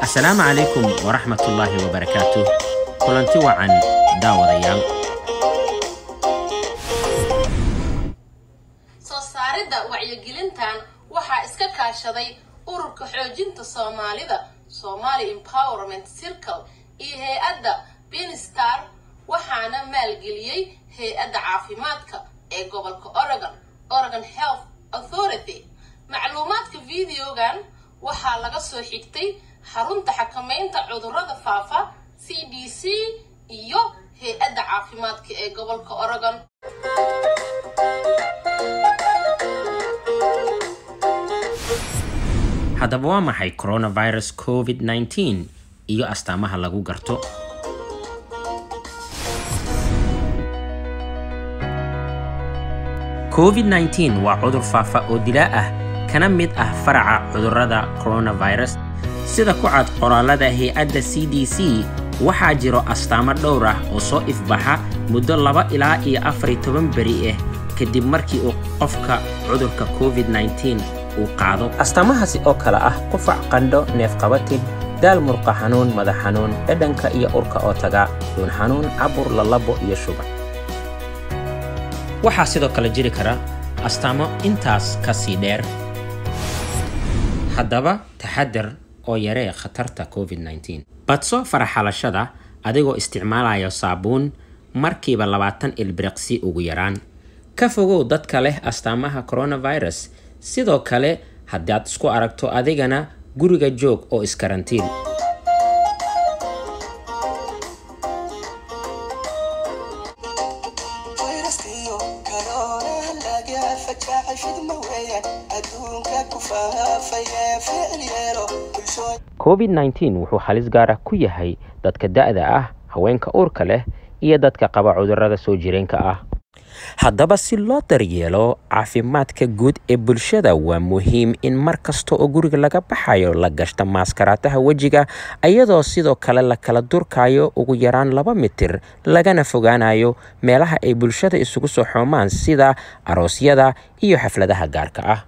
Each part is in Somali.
السلام عليكم ورحمة الله وبركاته. كلنتي وعن داوديال. soosaarida wacyigelintan waxa iska kaashaday ururka xoojinta Soomaalida Somali Empowerment Circle iyo hay'adda Benestar waxaana maalgeliyay hay'adda caafimaadka ee gobolka Oregon Health Authority. macluumaadka videogan waxa laga soo xigtay xarunta xakameynta cudurrada faafa CDC iyo hay'adda caafimaadka ee gobolka Oregon. haddaba waa maxay coronavirus COVID-19 iyo astaamaha lagu garto? COVID-19 waa cudur faafa oo dilaa ah kana mid ah faraca cudurrada coronavirus. sida ku cad qoraalada hay'adda CDC waxaa jiro astaamo dhowr ah oo soo ifbaxa muddo 2 ilaa 14 beri ah kadib markii uu qofka cudurka COVID-19 uu qaado. astaamahaasi oo kala ah qufac, qandho, neef qabatid, daal murqa xanuun, madax xanuun, dhadhanka iyo urka oo taga, dhuun xanuun, cabur, lalabo iyo shuban. waxaa sidoo kale jiri kara astaamo intaas ka sii dheer. haddaba taxadar oo yaree khatarta COVID-19. badso faraxalashada adigoo isticmaalaya saabuun markiiba 20 ilbiriqsi ugu yaraan. ka fogow dadka leh astaamaha coronavirus. sidoo kale haddaad isku aragto adigana guriga joog oo iskarantiin. COVID-19 wuxuu halis gaar ah ku yahay dadka da'da ah, haweenka uurka leh iyo dadka qaba cudurrada soo jireenka ah. haddaba si loo daryeelo caafimaadka guud ee bulshada waa muhiim in mar kasta oo guriga laga baxayo la gashto maaskaraataha wejiga iyadoo sidoo kale la kala durkayo ugu yaraan 2 mitir lagana fogaanayo meelaha ay bulshada isugu soo xoomaan sida aroosyada iyo xafladaha gaarka ah.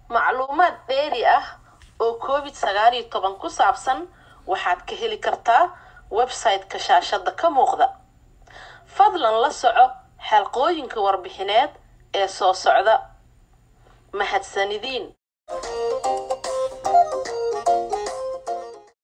macluumaad dheeri ah oo COVID-19 ku saabsan waxaad ka heli kartaa website-ka shaashada ka muuqda. fadlan la soco xalqooyinka warbixineed ee soo socda. mahadsanidin.